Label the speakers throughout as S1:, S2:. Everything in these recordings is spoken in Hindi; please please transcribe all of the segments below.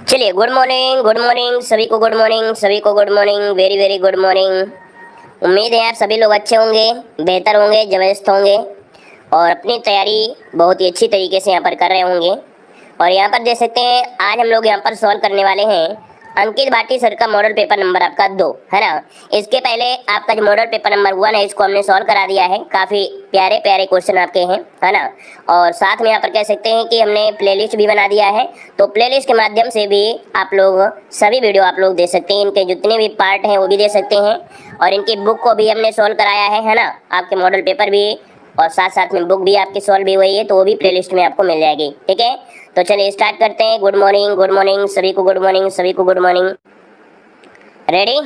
S1: चलिए, गुड मॉर्निंग सभी को, गुड मॉर्निंग सभी को, good morning, very very good morning. उम्मीद है आप सभी लोग अच्छे होंगे, बेहतर होंगे, जबरदस्त होंगे और अपनी तैयारी बहुत ही अच्छी तरीके से यहाँ पर कर रहे होंगे। और यहाँ पर देख सकते हैं आज हम लोग यहाँ पर सॉल्व करने वाले हैं अंकित भाटी सर का मॉडल पेपर नंबर आपका 2, है ना। इसके पहले आपका जो मॉडल पेपर नंबर 1 है इसको हमने सॉल्व करा दिया है। काफ़ी प्यारे प्यारे क्वेश्चन आपके हैं, है ना। और साथ में यहाँ पर कह सकते हैं कि हमने प्लेलिस्ट भी बना दिया है, तो प्लेलिस्ट के माध्यम से भी आप लोग सभी वीडियो आप लोग देख सकते हैं। इनके जितने भी पार्ट हैं वो भी दे सकते हैं और इनकी बुक को भी हमने सॉल्व कराया है ना। आपके मॉडल पेपर भी और साथ साथ में बुक भी आपकी सॉल्व भी हुई है, तो वो भी प्लेलिस्ट में आपको मिल जाएगी, ठीक है। तो चलिए स्टार्ट करते हैं। गुड मॉर्निंग सभी को, गुड मॉर्निंग सभी को, गुड मॉर्निंग। रेडी?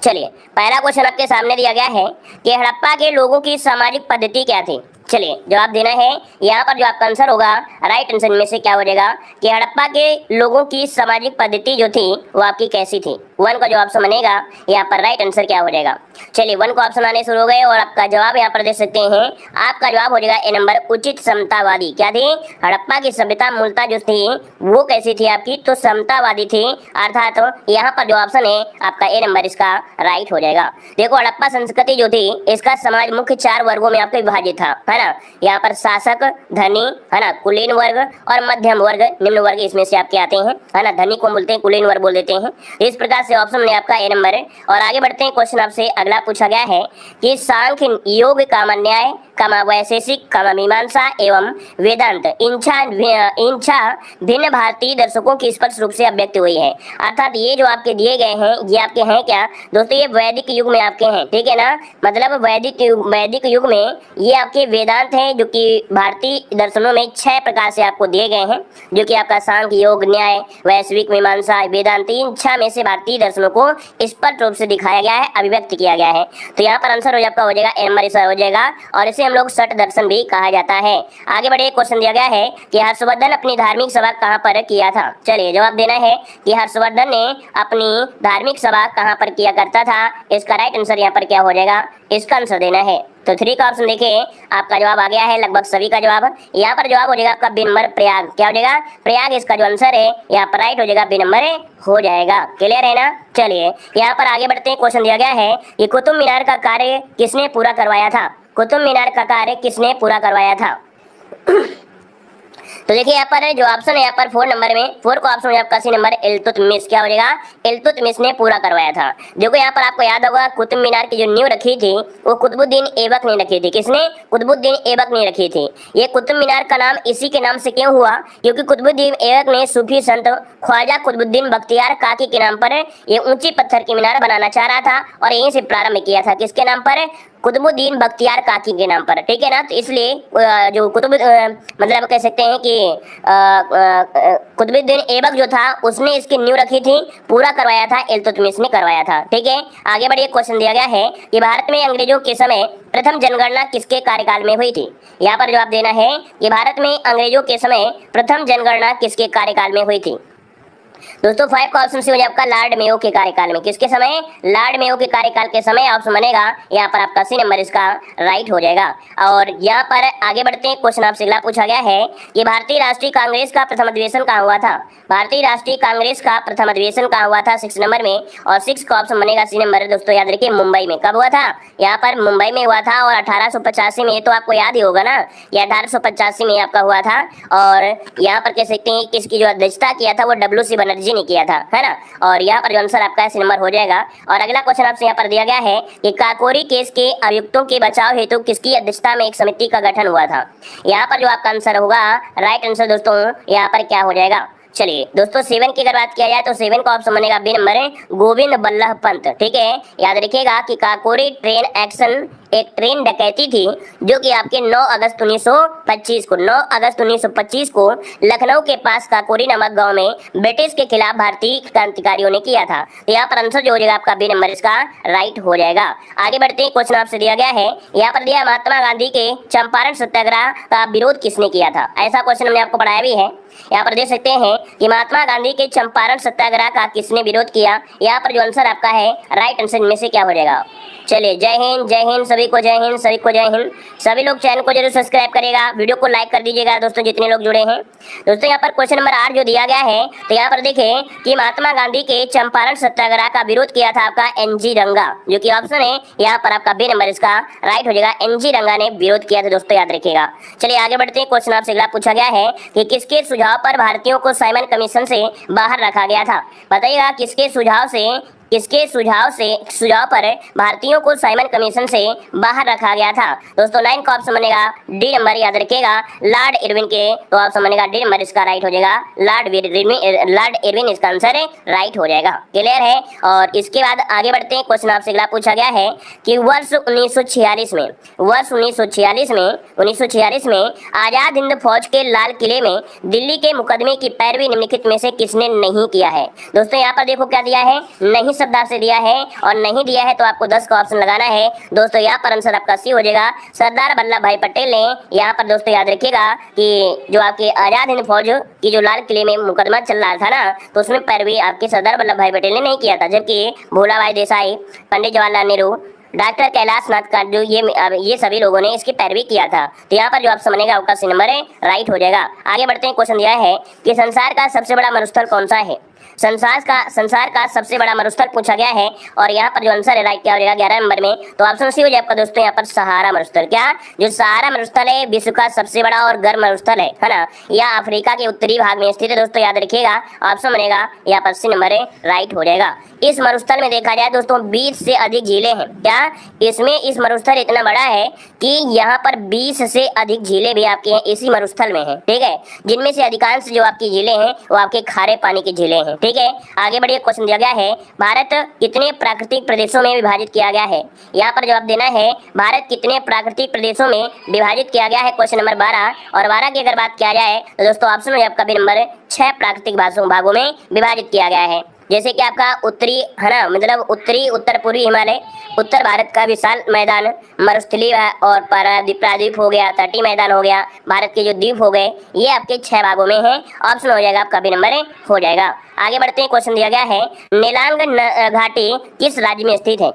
S1: चलिए, पहला क्वेश्चन आपके सामने दिया गया है कि हड़प्पा के लोगों की सामाजिक पद्धति क्या थी। चलिए जवाब देना है। यहाँ पर जो आपका आंसर होगा राइट आंसर में से क्या हो जाएगा कि हड़प्पा के लोगों की सामाजिक पद्धति जो थी वो आपकी कैसी थी। 1 का जो ऑप्शन बनेगा यहाँ पर राइट आंसर क्या हो जाएगा। चलिए 1 को ऑप्शन आने शुरू हो गए और आपका जवाब यहाँ पर दे सकते हैं। आपका जवाब हो जाएगा ए नंबर, उचित समतावादी। क्या थी? हड़प्पा की सभ्यता मूलतः जो थी वो कैसी थी आपकी, तो समतावादी थी। अर्थात तो यहाँ पर जो ऑप्शन है आपका ए नंबर इसका राइट हो जाएगा। देखो हड़प्पा संस्कृति जो थी इसका समाज मुख्य 4 वर्गों में आपको विभाजित था, है ना। यहाँ पर शासक, धनी, है ना, कुलीन वर्ग और मध्यम वर्ग, निम्न वर्ग इसमें से आपके आते हैं, है ना। धनी को बोलते हैं, कुलीन वर्ग बोल देते हैं। इस प्रकार से ऑप्शन में आपका ए नंबर है। और आगे बढ़ते हैं, क्वेश्चन आपसे अगला पूछा गया है कि सांख्य, योग, न्याय, वैशेषिक, मीमांसा एवं वेदांत इच्छा भिन्न भारतीय दर्शकों की स्पष्ट रूप से अभिव्यक्त हुई है। अर्थात ये जो आपके दिए गए हैं ये आपके हैं क्या दोस्तों, ये वैदिक युग में आपके हैं, ठीक है ना। मतलब वैदिक युग में ये आपके वेदांत हैं जो कि भारतीय दर्शनों में 6 प्रकार से आपको दिए गए हैं, जो कि आपका सांख्य, योग, न्याय, वैश्विक, मीमांसा, वेदांत, इन 6 में से भारतीय दर्शनों को स्पष्ट रूप से दिखाया गया है, अभिव्यक्त किया गया है। तो यहाँ पर आंसर आपका हो जाएगा ए नंबर इसका हो जाएगा और इसे हम लोग सठ दर्शन भी कहा जाता है। आगे बढ़े, क्वेश्चन दिया गया है कि हर्षवर्धन अपनी धार्मिक सभा कहाँ पर किया था। चलिए जवाब देना है कि हर्षवर्धन ने अपनी धार्मिक सभा कहाँ पर किया करता था। इसका राइट आंसर यहाँ पर क्या हो जाएगा, इसका आंसर देना है। तो 3 का ऑप्शन देखिए, आपका जवाब आ गया है लगभग सभी का जवाब। यहाँ पर जवाब हो जाएगा आपका बी नंबर, प्रयाग। क्या हो जाएगा? प्रयाग इसका जो आंसर है यहाँ पर राइट हो जाएगा, बी नंबर हो जाएगा। क्लियर है ना। चलिए यहाँ पर आगे बढ़ते हैं। क्वेश्चन दिया गया है कि कुतुब मीनार का कार्य किसने पूरा करवाया था। कुतुब मीनार का कार्य किसने पूरा करवाया था। तो देखिए यहाँ पर जो ऑप्शन है यहाँ पर 4 नंबर में, 4 का ऑप्शन है आपका सी नंबर, इल्तुतमिश। क्या हो जाएगा? इल्तुतमिश ने पूरा करवाया था। देखो यहाँ पर आपको याद होगा कुतुब मीनार की जो नींव रखी थी वो कुतुबुद्दीन ऐबक ने रखी थी। किसने? कुतुबुद्दीन ऐबक ने रखी थी। ये कुतुब मीनार का नाम इसी के नाम से क्यों हुआ, क्योंकि कुतुबुद्दीन ऐबक ने सूफी संत ख्वाजा कुतुबुद्दीन बख्तियार काकी के नाम पर ये ऊंची पत्थर की मीनार बनाना चाह रहा था और यहीं से प्रारंभ किया था। किसके नाम पर? कुतुबुद्दीन बख्तियार काकी के नाम पर, ठीक है ना। तो इसलिए जो मतलब कह सकते हैं कि कुतुबुद्दीन ऐबक जो था उसने इसकी नींव रखी थी, पूरा करवाया था इल्तुतमिश ने करवाया था, ठीक है। आगे बढ़िए, क्वेश्चन दिया गया है कि भारत में अंग्रेजों के समय प्रथम जनगणना किसके कार्यकाल में हुई थी। यहाँ पर जवाब देना है कि भारत में अंग्रेजों के समय प्रथम जनगणना किसके कार्यकाल में हुई थी। दोस्तों 5 का ऑप्शन सी हो जाएगा आपका लॉर्ड मेयो के कार्यकाल में। किसके समय? लॉर्ड मेयो के कार्यकाल के समय ऑप्शन बनेगा यहाँ पर आपका सी नंबर इसका राइट हो जाएगा। और यहाँ पर आगे बढ़ते हैं, क्वेश्चन आपसे अगला पूछा गया है कि भारतीय राष्ट्रीय कांग्रेस का प्रथम अधिवेशन कहाँ हुआ था। भारतीय राष्ट्रीय कांग्रेस का प्रथम अधिवेशन कहाँ हुआ था 6 नंबर में, और 6 का ऑप्शन बनेगा सी नंबर। दोस्तों याद रखिए मुंबई में। कब हुआ था? यहाँ पर मुंबई में हुआ था और 1885 में, ये तो आपको याद ही होगा ना, ये 1885 में आपका हुआ था। और यहाँ पर कह सकते हैं किसकी जो अध्यक्षता किया था वो WC बनर्जी ने किया था, है ना। और यहाँ पर जो आंसर आपका सी नंबर हो जाएगा। और अगला क्वेश्चन आपसे यहाँ पर दिया गया है कि काकोरी केस के अभियुक्तों के बचाव हेतु किसकी अध्यक्षता में एक समिति का गठन हुआ था। यहाँ पर जो आपका आंसर होगा राइट आंसर दोस्तों यहाँ पर क्या हो जाएगा। चलिए दोस्तों 7 की अगर बात किया जाए तो 7 का ऑप्शन बनेगा बी नंबर, गोविंद बल्लभ पंत, ठीक है। याद रखिएगा कि काकोरी ट्रेन एक्शन एक ट्रेन डकैती थी जो कि आपके 9 अगस्त 1925 को लखनऊ के पास काकोरी नामक गांव में ब्रिटिश के खिलाफ भारतीय क्रांतिकारियों ने किया था। तो यहाँ पर आंसर जो हो जाएगा आपका बी नंबर इसका राइट हो जाएगा। आगे बढ़ते हैं, क्वेश्चन आपसे दिया गया है, यहाँ पर दिया महात्मा गांधी के चंपारण सत्याग्रह का विरोध किसने किया था। ऐसा क्वेश्चन हमने आपको पढ़ाया भी है। यहाँ पर देख सकते हैं कि महात्मा गांधी के चंपारण सत्याग्रह का किसने विरोध किया। यहाँ पर जो आंसर आपका है राइट आंसर में से क्या हो जाएगा। चलिए जय हिंद सभी। सभी को जय हिंद, सभी को जय हिंद। सभी लोग चैनल को जरूर सब्सक्राइब करेगा, वीडियो को लाइक कर दीजिएगा दोस्तों जितने लोग जुड़े हैं। दोस्तों यहाँ पर क्वेश्चन नंबर 8 जो दिया गया है, तो यहाँ पर देखें कि महात्मा गांधी के चंपारण सत्याग्रह का विरोध किया था आपका एनजी रंगा, जो कि ऑप्शन है यहाँ पर आपका बी नंबर इसका राइट हो जाएगा। एनजी रंगा ने विरोध किया था दोस्तों, याद रखिएगा। चलिए आगे बढ़ते हैं। क्वेश्चन आपसे अगला पूछा गया है कि किसके सुझाव पर भारतीयों को साइमन कमीशन से बाहर रखा गया था। बताइएगा किसके सुझाव पर भारतीयों को साइमन कमीशन से बाहर रखा गया था। दोस्तों 9 का ऑप्शन बनेगा डी नंबर, याद रखिएगा, लॉर्ड इरविन के। तो ऑप्शन बनेगा डी नंबर इसका राइट हो जाएगा। लॉर्ड इरविन इसका आंसर है, राइट हो जाएगा। क्लियर है। और इसके बाद आगे बढ़ते हैं। क्वेश्चन आपसे अगला पूछा गया है कि वर्ष 1946 में आजाद हिंद फौज के लाल किले में दिल्ली के मुकदमे की पैरवी निम्नलिखित में से किसने नहीं किया है। दोस्तों यहाँ पर देखो क्या दिया है, नहीं शब्द आपसे दिया है और नहीं दिया है तो आपको 10 का ऑप्शन लगाना है। दोस्तों यहाँ पर आंसर आपका सी हो जाएगा। सरदार वल्लभ भाई पटेल ने यहाँ पर दोस्तों याद रखिएगा कि जो आपके आजाद हिंद फौज की जो लाल किले में मुकदमा चल रहा था ना, तो उसमें पैरवी आपके सरदार वल्लभ भाई पटेल ने नहीं किया था, जबकि भोलाभाई देसाई, पंडित जवाहरलाल नेहरू, डॉक्टर कैलाश नाथ का जो ये सभी लोगों ने इसकी पैरवी किया था। तो यहाँ पर जो ऑप्शन बनेगा आपका सी नंबर है, राइट हो जाएगा। आगे बढ़ते हैं। क्वेश्चन दिया है कि संसार का सबसे बड़ा मरुस्थल कौन सा है। संसार का सबसे बड़ा मरुस्थल पूछा गया है और यहाँ पर जो आंसर है राइट क्या हो जाएगा 11 नंबर में। तो ऑप्शन सी हो जाएगा आपका दोस्तों यहाँ पर सहारा मरुस्थल। क्या जो सहारा मरुस्थल है विश्व का सबसे बड़ा और गर्म मरुस्थल है ना, यह अफ्रीका के उत्तरी भाग में स्थित है दोस्तों, याद रखिएगा। ऑप्शन बनेगा यहाँ पर सी नंबर है, राइट हो जाएगा। इस मरुस्थल में देखा जाए दोस्तों 20 से अधिक झीलें हैं। क्या इसमें इस मरुस्थल इतना बड़ा है कि यहाँ पर 20 से अधिक झीलें भी आपके इसी मरुस्थल में है, ठीक है, जिनमें से अधिकांश जो आपकी झीलें हैं वो आपके खारे पानी की झीलें हैं, ठीक है। आगे बढ़िए। क्वेश्चन दिया गया है भारत कितने प्राकृतिक प्रदेशों में विभाजित किया गया है। यहाँ पर जवाब देना है भारत कितने प्राकृतिक प्रदेशों में विभाजित किया गया है। क्वेश्चन नंबर 12 और 12 की अगर बात किया जाए तो दोस्तों ऑप्शन में आपका बी नंबर 6 प्राकृतिक भागों में विभाजित किया गया है। जैसे कि आपका उत्तरी है ना, मतलब उत्तरी उत्तर पूर्वी हिमालय, उत्तर भारत का विशाल मैदान, मरुस्थलीय और प्रायद्वीप हो गया, तटीय मैदान हो गया, भारत के जो द्वीप हो गए, ये आपके 6 भागों में है। ऑप्शन हो जाएगा आपका बी नंबर हो जाएगा। आगे बढ़ते हैं। क्वेश्चन दिया गया है नेलांग घाटी किस राज्य में स्थित है।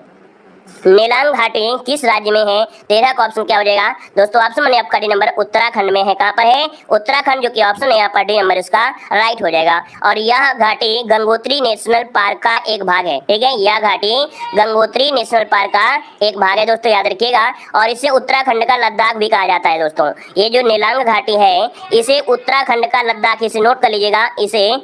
S1: नेलांग घाटी किस राज्य में है। 13 का ऑप्शन क्या हो जाएगा दोस्तों, ऑप्शन में आपका डी नंबर उत्तराखंड में है। कहाँ पर है, उत्तराखंड, जो कि ऑप्शन है यहाँ पर डी नंबर इसका राइट हो जाएगा। और यह घाटी गंगोत्री नेशनल पार्क का एक भाग है, ठीक है, यह घाटी गंगोत्री नेशनल पार्क का एक भाग है दोस्तों, याद रखिएगा। और इसे उत्तराखंड का लद्दाख भी कहा जाता है दोस्तों। ये जो नेलांग घाटी है इसे उत्तराखंड का लद्दाख, इसे नोट कर लीजिएगा, इसे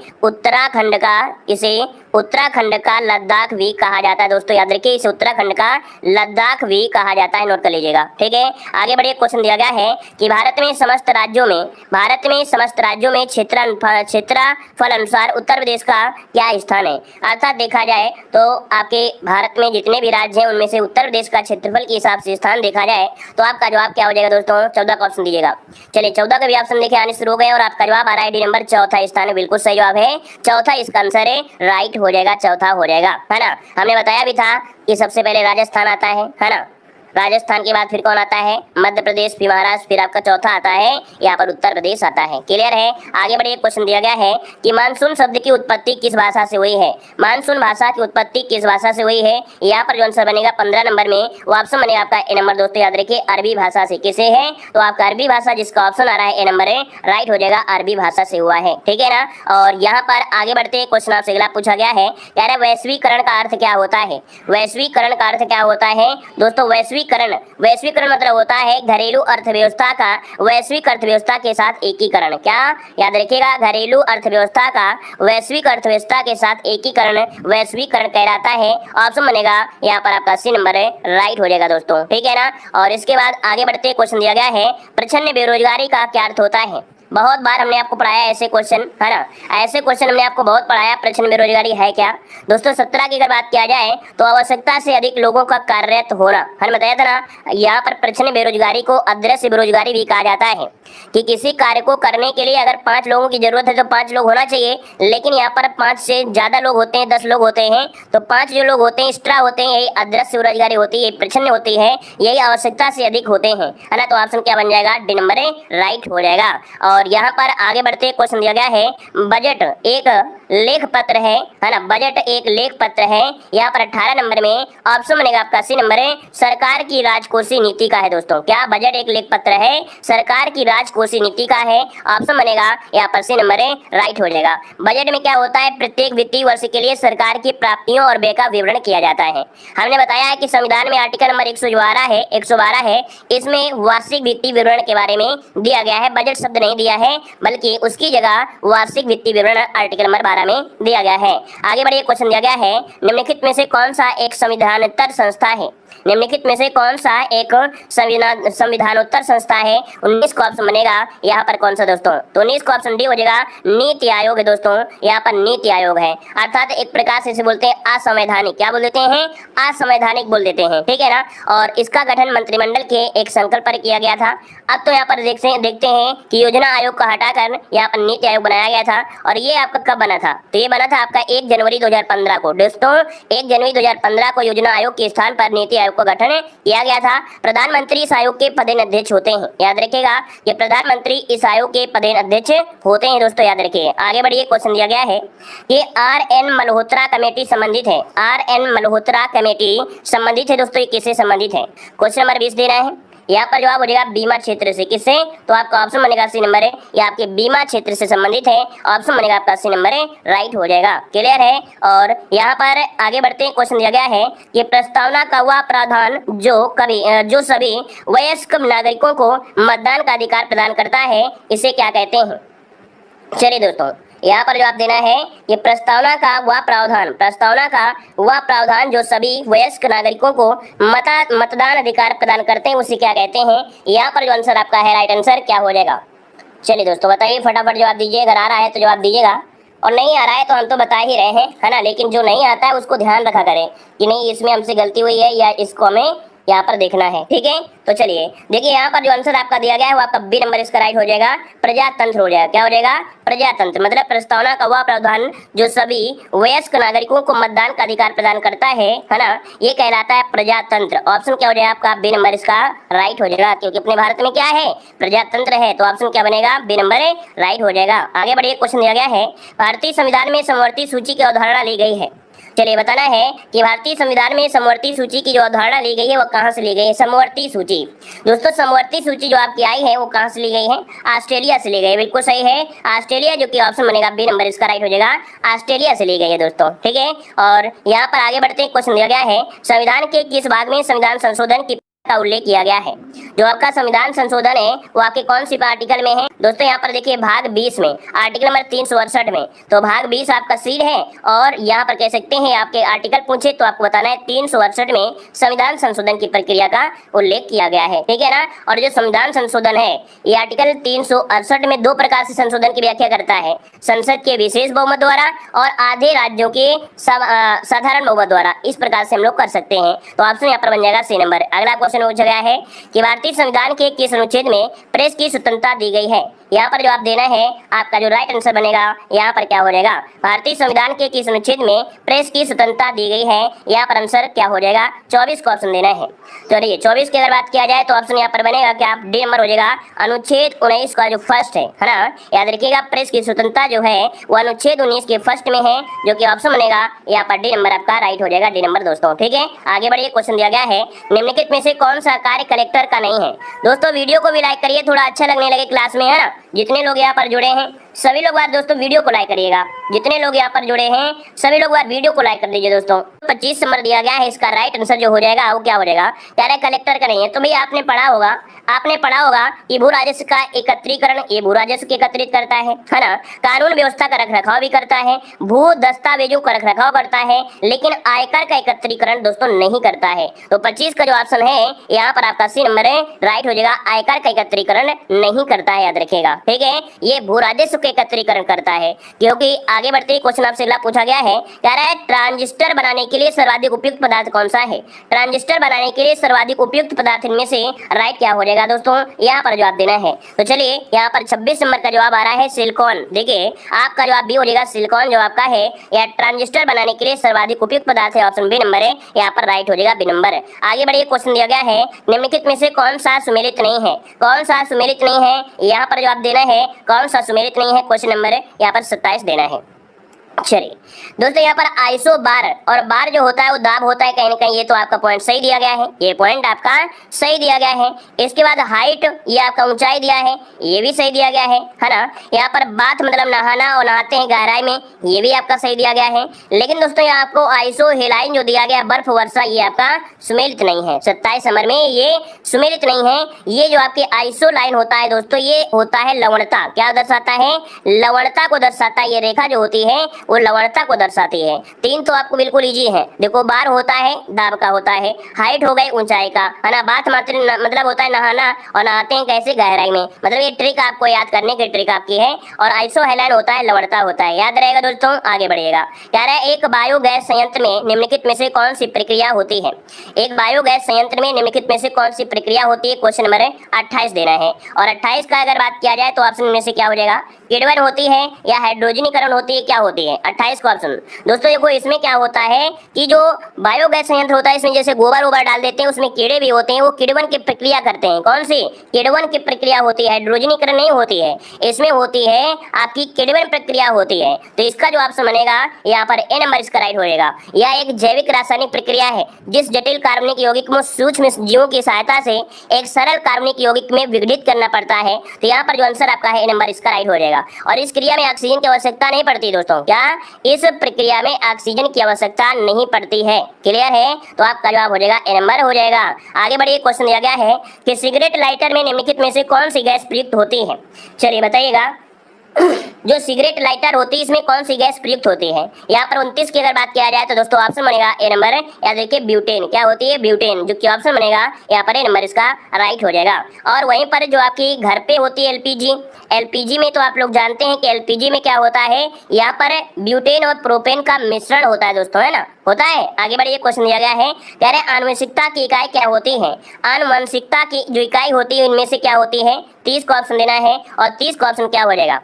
S1: उत्तराखंड का लद्दाख भी कहा जाता है दोस्तों, याद रखिए, इसे उत्तराखंड का लद्दाख भी कहा जाता है, नोट कर लीजिएगा, ठीक है। आगे बढ़िए। क्वेश्चन दिया गया है कि भारत में समस्त राज्यों में क्षेत्रफल अनुसार उत्तर प्रदेश का क्या स्थान है। अर्थात देखा जाए तो आपके भारत में जितने भी राज्य हैं उनमें से उत्तर प्रदेश का क्षेत्रफल के हिसाब से स्थान देखा जाए तो आपका जवाब क्या हो जाएगा दोस्तों, 14 का ऑप्शन दीजिएगा। चलिए 14 का भी ऑप्शन देखे आने शुरू हो गए और आपका जवाब आ रहा है डी नंबर, चौथा स्थान है। बिल्कुल सही जवाब है, चौथा इसका आंसर है, राइट हो जाएगा, चौथा हो जाएगा, है ना। हमने बताया भी था कि सबसे पहले राजस्थान आता है ना, राजस्थान के बाद फिर कौन आता है, मध्य प्रदेश, फिर महाराष्ट्र, फिर आपका चौथा आता है यहाँ पर उत्तर प्रदेश आता है। क्लियर है। आगे बढ़िए। क्वेश्चन दिया गया है कि मानसून शब्द की उत्पत्ति किस भाषा से हुई है। मानसून भाषा की उत्पत्ति किस भाषा से हुई है। यहाँ पर जो आंसर बनेगा 15 नंबर में, वो ऑप्शन बनेगा आपका ए नंबर दोस्तों, याद रखिए, अरबी भाषा से। किसे है, तो आपका अरबी भाषा, जिसका ऑप्शन आ रहा है ए नंबर है, राइट हो जाएगा, अरबी भाषा से हुआ है, ठीक है ना। और यहाँ पर आगे बढ़ते क्वेश्चन आपसे अगला पूछा गया है, कह रहे वैश्वीकरण का अर्थ क्या होता है। वैश्वीकरण का अर्थ क्या होता है दोस्तों, वैश्वीकरण मतलब होता है घरेलू अर्थव्यवस्था का वैश्विक अर्थव्यवस्था के साथ एकीकरण। क्या याद रखिएगा, घरेलू अर्थव्यवस्था का वैश्विक अर्थव्यवस्था के साथ एकीकरण वैश्वीकरण कहलाता है। ऑप्शन बनेगा यहाँ पर आपका सी नंबर है, राइट हो जाएगा दोस्तों, ठीक है ना। और इसके बाद आगे बढ़ते क्वेश्चन दिया गया है प्रच्छन्न बेरोजगारी का क्या अर्थ होता है। बहुत बार हमने आपको पढ़ाया ऐसे क्वेश्चन, है ना, ऐसे क्वेश्चन हमने आपको बहुत पढ़ाया। प्रच्छन्न बेरोजगारी है क्या दोस्तों। 17 की अगर बात किया जाए तो आवश्यकता से अधिक लोगों का कार्यरत होना, हमने बताया था ना। यहाँ पर प्रच्छन्न बेरोजगारी को अदृश्य बेरोजगारी भी कहा जाता है कि किसी कार्य को करने के लिए अगर 5 लोगों की जरूरत है तो 5 लोग होना चाहिए, लेकिन यहाँ पर 5 से ज्यादा लोग होते हैं, 10 लोग होते हैं, तो 5 जो लोग होते हैं एक्स्ट्रा होते हैं, यही अदृश्य बेरोजगारी होती है, यही प्रच्छन्न होती है, यही आवश्यकता से अधिक होते हैं, है ना। तो ऑप्शन क्या बन जाएगा, डी नंबर राइट हो जाएगा। और यहाँ पर आगे बढ़ते क्वेश्चन दिया गया है बजट एक लेख पत्र है ना, बजट एक लेख पत्र है। यहाँ पर 18 नंबर में ऑप्शन बनेगा आपका सी नंबर है, सरकार की राजकोषीय नीति का है दोस्तों। क्या बजट एक लेख पत्र है, सरकार की राजकोषीय नीति का है, ऑप्शन बनेगा यहाँ पर सी नंबर है, राइट हो जाएगा। बजट में क्या होता है, प्रत्येक वित्तीय वर्ष के लिए सरकार की प्राप्तियों और व्यय का विवरण किया जाता है। हमने बताया है कि संविधान में आर्टिकल नंबर 112 है, इसमें वार्षिक वित्तीय विवरण के बारे में दिया गया है, बजट शब्द नहीं दिया है, बल्कि उसकी जगह वार्षिक वित्तीय विवरण आर्टिकल नंबर 12 में दिया गया है। आगे बढ़िए, क्वेश्चन दिया गया है, निम्नलिखित में से कौन सा एक संविधानोत्तर संस्था है, निम्नलिखित में से कौन सा एक संविधानोत्तर संस्था है। 19 का ऑप्शन बनेगा यहाँ पर कौन सा दोस्तों, तो 19 का ऑप्शन डी हो जाएगा, नीति आयोग है दोस्तों। यहाँ पर नीति आयोग है, अर्थात एक प्रकार से इसे बोलते हैं असंवैधानिक, क्या बोल देते हैं, असंवैधानिक बोल देते हैं, ठीक है ना। और इसका गठन मंत्रिमंडल के एक संकल्प पर किया गया था। अब तो यहाँ पर देखते हैं कि योजना आयोग को हटाकर यहाँ पर नीति आयोग बनाया गया था। और ये आपका कब बना था, तो ये बना था आपका 1 जनवरी 2015 को दोस्तों। 1 जनवरी 2015 को योजना आयोग के स्थान पर नीति आयोग को गठन किया गया था। प्रधानमंत्री इस आयोग के पदेन अध्यक्ष होते हैं, याद रखिएगा कि प्रधानमंत्री इस आयोग के पदेन अध्यक्ष होते हैं दोस्तों, याद रखिए। आगे बढ़िए, क्वेश्चन दिया गया है कि RN मल्होत्रा कमेटी संबंधित है, RN मल्होत्रा कमेटी संबंधित है दोस्तों, ये किससे संबंधित है, क्वेश्चन नंबर 20 देना है। यहाँ पर जवाब हो जाएगा बीमा क्षेत्र से, किससे, तो आपका ऑप्शन बनेगा सी नंबर है, ये आपके बीमा क्षेत्र से संबंधित है, ऑप्शन बनेगा आपका सी नंबर है, राइट हो जाएगा, क्लियर है। और यहाँ पर आगे बढ़ते हैं, क्वेश्चन दिया गया है कि प्रस्तावना का वह प्रावधान जो सभी वयस्क नागरिकों को मतदान का अधिकार प्रदान करता है, इसे क्या कहते हैं। चलिए दोस्तों, यहाँ पर जवाब देना है कि प्रस्तावना का वह प्रावधान जो सभी वयस्क नागरिकों को मतदान अधिकार प्रदान करते हैं, उसे क्या कहते हैं। यहाँ पर जो आंसर आपका है, राइट आंसर क्या हो जाएगा। चलिए दोस्तों, बताइए फटाफट जवाब दीजिए, अगर आ रहा है तो जवाब दीजिएगा, और नहीं आ रहा है तो हम तो बता ही रहे हैं, है ना। लेकिन जो नहीं आता है उसको ध्यान रखा करें कि नहीं इसमें हमसे गलती हुई है या इसको हमें यहाँ पर देखना है, ठीक है। तो चलिए देखिए, यहाँ पर जो आंसर आपका दिया गया है वो आपका बी नंबर इसका राइट हो जाएगा, प्रजातंत्र हो जाएगा। क्या हो जाएगा, प्रजातंत्र, मतलब प्रस्तावना का वह प्रावधान जो सभी वयस्क नागरिकों को मतदान का अधिकार प्रदान करता है ना, ये कहलाता है प्रजातंत्र। ऑप्शन क्या हो जाएगा आपका, बी नंबर इसका राइट हो जाएगा, क्योंकि अपने भारत में क्या है, प्रजातंत्र है, तो ऑप्शन क्या बनेगा, बी नंबर राइट हो जाएगा। आगे बढ़िए, क्वेश्चन दिया गया है, भारतीय संविधान में समवर्ती सूची की अवधारणा ली गई है। चलिए बताना है कि भारतीय संविधान में समवर्ती सूची की जो अवधारणा ली गई है वो कहाँ से ली गई है। समवर्ती सूची दोस्तों, समवर्ती सूची जो आपकी आई है वो कहाँ से ली गई है, ऑस्ट्रेलिया से ली गई है, बिल्कुल सही है, ऑस्ट्रेलिया, जो कि ऑप्शन बनेगा बी नंबर इसका राइट हो जाएगा, ऑस्ट्रेलिया से ली गई है दोस्तों, ठीक है। और यहाँ पर आगे बढ़ते हैं, क्वेश्चन दिया गया है, संविधान के किस भाग में संविधान संशोधन की का उल्लेख किया गया है। जो आपका संविधान संशोधन है वो आपके कौन सी आर्टिकल में है दोस्तों, यहाँ पर देखिए भाग 20 में, आर्टिकल नंबर 368 में, तो भाग 20 आपका सीड है। और यहाँ पर कह सकते हैं आपके आर्टिकल पूछे तो आपको बताना है 368 में संविधान संशोधन की प्रक्रिया का उल्लेख किया गया है, ठीक है ना। और जो संविधान संशोधन है ये आर्टिकल 368 में 2 प्रकार से संशोधन की व्याख्या करता है, संसद के विशेष बहुमत द्वारा और आधे राज्यों के साधारण बहुमत द्वारा, इस प्रकार से हम लोग कर सकते हैं। तो ऑप्शन यहाँ पर बन जाएगा सी नंबर। अगला क्वेश्चन पूछा गया है कि भारतीय संविधान के किस अनुच्छेद में प्रेस की स्वतंत्रता दी गई है। यहाँ पर जवाब देना है, आपका जो राइट आंसर बनेगा यहाँ पर क्या हो जाएगा, भारतीय संविधान के किस अनुच्छेद में प्रेस की स्वतंत्रता दी गई है। यहाँ पर आंसर क्या हो जाएगा, 24 का ऑप्शन देना है। चलिए 24 की अगर बात किया जाए तो ऑप्शन यहाँ पर बनेगा क्या, डी नंबर हो जाएगा, अनुच्छेद 19 का जो फर्स्ट है ना, याद रखिएगा प्रेस की स्वतंत्रता जो है वो अनुच्छेद 19 के फर्स्ट में है, जो कि ऑप्शन बनेगा यहाँ पर डी नंबर आपका राइट हो जाएगा, डी नंबर दोस्तों, ठीक है। आगे बढ़िए, क्वेश्चन दिया गया है, निम्नलिखित में से कौन सा कार्य कलेक्टर का नहीं है। दोस्तों वीडियो को भी लाइक करिए, थोड़ा अच्छा लगने लगे क्लास में, है ना। जितने लोग यहाँ पर जुड़े हैं सभी लोग बार दोस्तों वीडियो को लाइक करिएगा, जितने लोग यहाँ पर जुड़े हैं सभी लोग बार वीडियो को लाइक कर दीजिए दोस्तों। 25 नंबर दिया गया है, इसका राइट आंसर जो हो जाएगा वो क्या हो जाएगा, कह रहे कलेक्टर का नहीं है। तो भैया आपने पढ़ा होगा कि भू राजस्व का एकत्रीकरण ये भू राजस्व के एकत्रित करता है ना, कानून व्यवस्था का रखरखाव भी करता है, भू दस्तावेजों का रखरखाव करता है, लेकिन आयकर का एकत्रीकरण दोस्तों नहीं करता है। तो 25 का जो ऑप्शन है यहाँ पर आपका सी नंबर है राइट हो जाएगा, आयकर का एकत्रीकरण नहीं करता है, याद रखिएगा, ठीक है। ये भू राजस्व के एकत्रीकरण करता है, क्योंकि आगे बढ़ते ही क्वेश्चन आपसे अगला पूछा गया है, कह रहा है ट्रांजिस्टर बनाने के लिए सर्वाधिक उपयुक्त पदार्थ कौन सा है। ट्रांजिस्टर बनाने के लिए सर्वाधिक उपयुक्त पदार्थ इनमें से राइट क्या हो जाएगा दोस्तों, यहाँ पर जवाब देना है। तो चलिए यहाँ पर 26 नंबर का जवाब आ रहा है सिलिकॉन। देखिए आपका जवाब भी हो जाएगा सिलिकॉन, जो आपका है या ट्रांजिस्टर बनाने के लिए सर्वाधिक उपयुक्त पदार्थ है, ऑप्शन बी नंबर है यहाँ पर राइट हो जाएगा, बी नंबर। आगे बढ़िए, क्वेश्चन दिया गया है, निम्नलिखित में से कौन सा सुमेलित नहीं है। कौन सा सुमेलित नहीं है यहाँ पर जवाब देना है, कौन सा सुमेलित नहीं है, क्वेश्चन नंबर यहाँ पर 27 देना है। चलिए दोस्तों, यहाँ पर आइसो बार, और बार जो होता है वो दाब होता है कहीं ना कहीं, ये तो आपका पॉइंट सही दिया गया है, ये पॉइंट आपका सही दिया गया है। इसके बाद हाइट, ये आपका ऊंचाई दिया है, ये भी सही दिया गया है ना। यहाँ पर बाथ मतलब नहाना और नहाते हैं गहराई में, ये भी आपका सही दिया गया है। लेकिन दोस्तों यहाँ आपको आइसो हेलाइन जो दिया गया बर्फ वर्षा, ये आपका सुमेलित नहीं है। 27 नंबर में ये सुमेलित नहीं है। ये जो आपके आइसो लाइन होता है दोस्तों, ये होता है लवणता। क्या दर्शाता है? लवणता को दर्शाता है। ये रेखा जो होती है वो लवणता को दर्शाती है। 3 तो आपको बिल्कुल इजी है। देखो, बार होता है दाब का होता है, हाइट हो गई ऊंचाई का, है ना। बात मतलब होता है नहाना, और नहाते हैं कैसे? गहराई में। मतलब ये ट्रिक आपको याद करने की ट्रिक आपकी है। और आइसो हेलाइन होता है लवणता होता है, याद रहेगा दोस्तों। आगे बढ़िएगा, कह रहा है एक बायोगैस संयंत्र में निम्नलिखित में से कौन सी प्रक्रिया होती है? एक बायोगैस संयंत्र में निम्नलिखित में से कौन सी प्रक्रिया होती है? क्वेश्चन नंबर 28 देना है। और 28 का अगर बात किया जाए तो ऑप्शन में से क्या हो जाएगा? किण्वन होती है या हाइड्रोजनीकरण होती है? क्या होती है? 28 का ऑप्शन। दोस्तों देखो, इसमें क्या होता है कि जो बायोगैस संयंत्र होता है, इसमें जैसे गोबर वोबर डाल देते हैं, उसमें कीड़े भी होते हैं, वो किण्वन की प्रक्रिया करते हैं। कौन सी? किण्वन की प्रक्रिया होती है, हाइड्रोजनीकरण नहीं होती है। इसमें होती है आपकी किण्वन प्रक्रिया होती है। तो इसका जो ऑप्शन बनेगा यहाँ पर ए नंबर इसका राइट होएगा। यह एक जैविक रासायनिक प्रक्रिया है जिस जटिल कार्बनिक यौगिक को सूक्ष्म जीवों की सहायता से एक सरल कार्बनिक यौगिक में विघटित करना पड़ता है। तो यहाँ पर जो आंसर आपका है ए नंबर इसका राइट हो जाएगा। और इस क्रिया में ऑक्सीजन की आवश्यकता नहीं पड़ती दोस्तों। क्या? इस प्रक्रिया में ऑक्सीजन की आवश्यकता नहीं पड़ती है। क्लियर है? तो आपका जवाब हो जाएगा ए नंबर हो जाएगा। आगे बढ़िए, क्वेश्चन दिया गया है कि सिगरेट लाइटर में निम्नलिखित में से कौन सी गैस प्रयुक्त होती है? चलिए बताइएगा। जो सिगरेट लाइटर होती है, इसमें कौन सी गैस प्रयुक्त होती है? यहाँ पर 29 की अगर बात किया जाए तो दोस्तों ऑप्शन बनेगा ए नंबर, या देखिए ब्यूटेन। क्या होती है? ब्यूटेन। जो कि ऑप्शन बनेगा यहाँ पर ए नंबर इसका राइट हो जाएगा। और वहीं पर जो आपकी घर पे होती है एलपीजी, एलपीजी में तो आप लोग जानते हैं कि एलपीजी में क्या होता है, यहाँ पर ब्यूटेन और प्रोपेन का मिश्रण होता है दोस्तों, है ना, होता है। आगे बढ़िए, क्वेश्चन दिया गया है, कह रहे हैं आनुवंशिकता की इकाई क्या होती है? आनुवंशिकता की जो इकाई होती है इनमें से क्या होती है? 30 का ऑप्शन देना है। और 30 का ऑप्शन क्या हो जाएगा?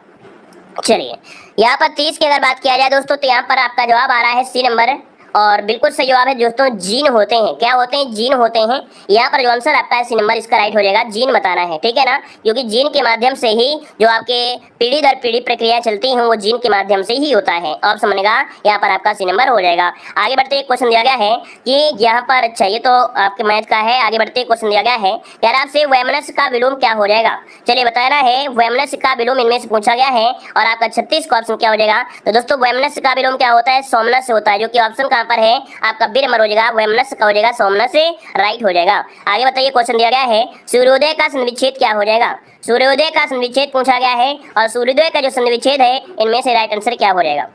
S1: चलिए, यहाँ पर 30 की अगर बात किया जाए दोस्तों तो यहाँ पर आपका जवाब आ रहा है सी नंबर, और बिल्कुल सही जवाब है दोस्तों, जीन होते हैं। क्या होते हैं? जीन होते हैं। यहाँ पर जो आंसर आपका है सी नंबर इसका राइट हो जाएगा। जीन बताना है, ठीक है ना, क्योंकि जीन के माध्यम से ही जो आपके पीढ़ी दर पीढ़ी प्रक्रिया चलती हैं वो जीन के माध्यम से ही होता है। ऑप्शन बनेगा यहाँ पर आपका सी नंबर हो जाएगा। आगे बढ़ते क्वेश्चन दिया गया है कि यहाँ पर, अच्छा ये तो आपके मैथ का है। आगे बढ़ते क्वेश्चन दिया गया है, यार आपसे वैमनस्य का विलोम क्या हो जाएगा? चलिए बताना है, वैमनस्य का विलोम इनमें से पूछा गया है। और आपका 36 का ऑप्शन क्या हो जाएगा? तो दोस्तों वैमनस्य का विलोम क्या होता है? सोमनस्य होता है, जो कि ऑप्शन कहाँ पर है आपका बी नंबर हो जाएगा। वैमनस्य का हो जाएगा सोमनस्य, राइट हो जाएगा। आगे बताइए, क्वेश्चन दिया गया है सूर्योदय का संविच्छेद क्या हो जाएगा? सूर्योदय का संविच्छेद पूछा गया है, और सूर्योदय का जो संविच्छेद है इनमें से राइट आंसर क्या हो जाएगा?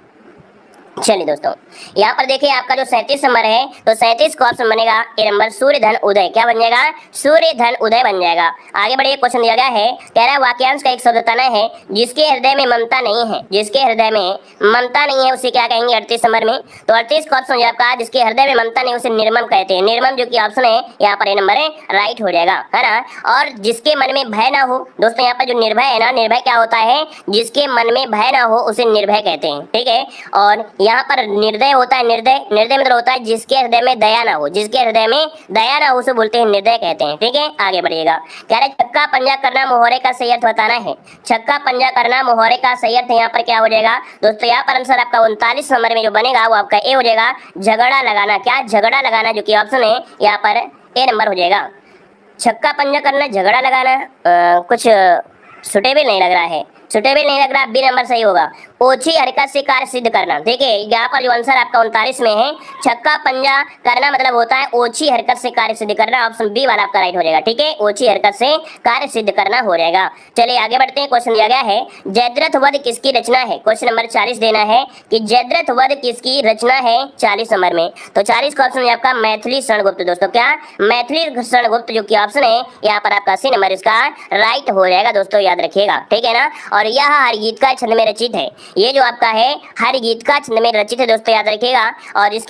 S1: चलिए दोस्तों, यहाँ पर देखिए आपका जो 37 नंबर है, तो 37 का ऑप्शन बनेगा ए नंबर सूर्य धन उदय। क्या बन जाएगा? सूर्य धन उदय बन जाएगा। आगे बढ़िए, क्वेश्चन दिया गया है, कह रहा है वाक्यांश का एक शब्द बताना है जिसके हृदय में ममता नहीं है। जिसके हृदय में ममता नहीं है उसे क्या कहेंगे? 38 नंबर में। तो 38 का ऑप्शन आपका, जिसके हृदय में ममता नहीं उसे निर्मम कहते हैं। निर्मम जो कि ऑप्शन है यहाँ पर ए नंबर राइट हो जाएगा, है ना। और जिसके मन में भय ना हो दोस्तों, यहाँ पर जो निर्भय है ना, निर्भय क्या होता है? जिसके मन में भय ना हो उसे निर्भय कहते हैं, ठीक है। और यहाँ पर निर्दय होता है, निर्दय, निर्दय मतलब होता है जिसके हृदय में दया ना हो। जिसके हृदय में दया ना हो उसे बोलते हैं निर्दय कहते हैं, ठीक है। आगे बढ़िएगा, कह रहे छक्का पंजा करना मोहरे का सही अर्थ बताना है। छक्का पंजा करना मोहरे का सही अर्थ यहाँ पर क्या हो जाएगा दोस्तों? यहाँ पर आंसर आपका 39 नंबर में जो बनेगा वो आपका ए हो जाएगा, झगड़ा लगाना। क्या? झगड़ा लगाना, जो कि ऑप्शन है यहाँ पर ए नंबर हो जाएगा। छक्का पंजा करना, झगड़ा लगाना कुछ सुटेबल नहीं लग रहा है, सुटेबल नहीं लग रहा, बी नंबर सही होगा। ओछी हरकत से कार्य सिद्ध करना, देखिए यहाँ पर जो आंसर आपका 39 में है, छक्का पंजा करना मतलब होता है ओछी हरकत से कार्य सिद्ध करना। ऑप्शन बी वाला आपका राइट हो जाएगा, ठीक है। ओछी हरकत से कार्य सिद्ध करना हो जाएगा। चलिए आगे बढ़ते हैं, क्वेश्चन दिया गया है जयद्रथ वध किसकी रचना है? क्वेश्चन नंबर 40 देना है कि जयद्रथ वध किसकी रचना है 40 नंबर में। तो 40 का ऑप्शन है आपका मैथिली शरणगुप्त। दोस्तों क्या? मैथिली शरणगुप्त, जो कि ऑप्शन है यहाँ पर आपका सी नंबर इसका राइट हो जाएगा दोस्तों, याद रखिएगा, ठीक है ना। और यह हर गीत का छंद में रचित है। ये जो आपका है हर गीत का छंद में रचित है दोस्तों, याद रखिएगा। और इस